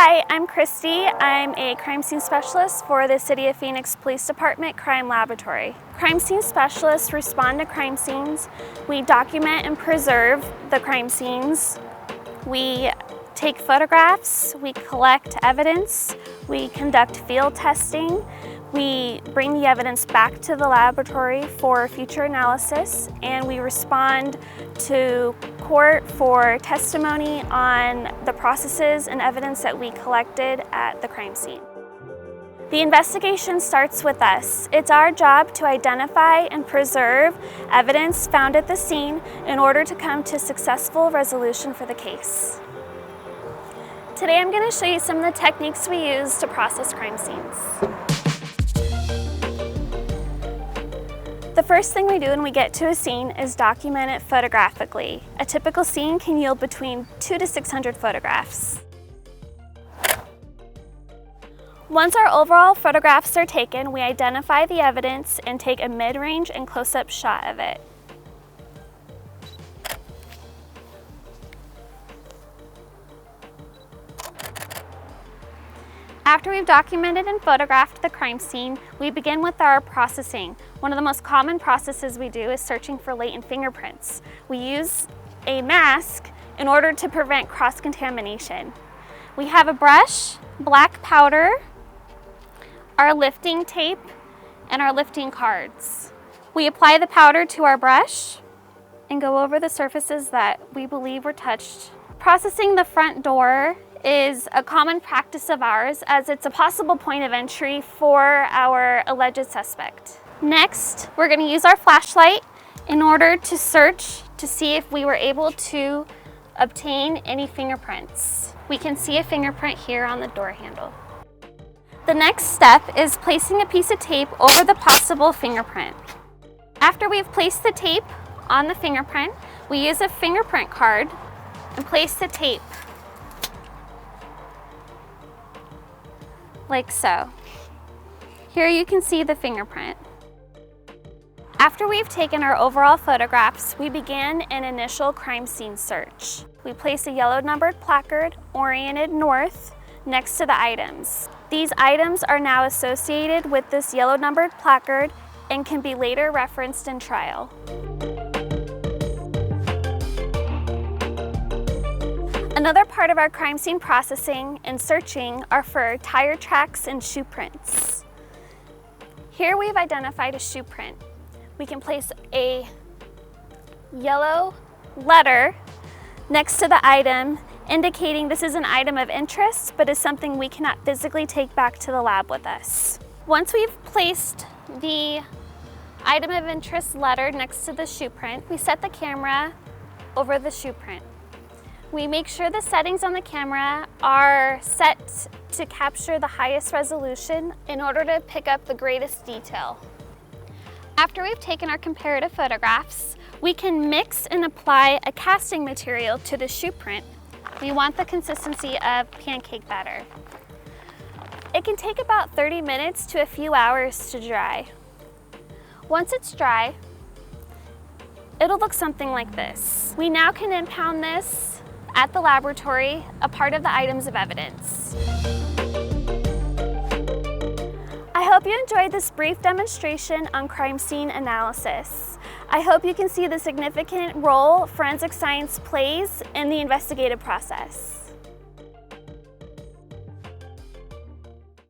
Hi, I'm Christy. I'm a crime scene specialist for the City of Phoenix Police Department Crime Laboratory. Crime scene specialists respond to crime scenes. We document and preserve the crime scenes. We take photographs, we collect evidence, we conduct field testing, we bring the evidence back to the laboratory for future analysis, and we respond to court for testimony on the processes and evidence that we collected at the crime scene. The investigation starts with us. It's our job to identify and preserve evidence found at the scene in order to come to successful resolution for the case. Today I'm going to show you some of the techniques we use to process crime scenes. The first thing we do when we get to a scene is document it photographically. A typical scene can yield between 200 to 600 photographs. Once our overall photographs are taken, we identify the evidence and take a mid-range and close-up shot of it. After we've documented and photographed the crime scene, we begin with our processing. One of the most common processes we do is searching for latent fingerprints. We use a mask in order to prevent cross-contamination. We have a brush, black powder, our lifting tape, and our lifting cards. We apply the powder to our brush and go over the surfaces that we believe were touched. Processing the front door is a common practice of ours as it's a possible point of entry for our alleged suspect. Next, we're going to use our flashlight in order to search to see if we were able to obtain any fingerprints. We can see a fingerprint here on the door handle. The next step is placing a piece of tape over the possible fingerprint. After we've placed the tape on the fingerprint, we use a fingerprint card and place the tape like so. Here you can see the fingerprint. After we've taken our overall photographs, we begin an initial crime scene search. We place a yellow numbered placard oriented north next to the items. These items are now associated with this yellow numbered placard and can be later referenced in trial. Another part of our crime scene processing and searching are for tire tracks and shoe prints. Here we've identified a shoe print. We can place a yellow letter next to the item indicating this is an item of interest but is something we cannot physically take back to the lab with us. Once we've placed the item of interest letter next to the shoe print, we set the camera over the shoe print. We make sure the settings on the camera are set to capture the highest resolution in order to pick up the greatest detail. After we've taken our comparative photographs, we can mix and apply a casting material to the shoe print. We want the consistency of pancake batter. It can take about 30 minutes to a few hours to dry. Once it's dry, it'll look something like this. We now can impound this at the laboratory, a part of the items of evidence. I hope you enjoyed this brief demonstration on crime scene analysis. I hope you can see the significant role forensic science plays in the investigative process.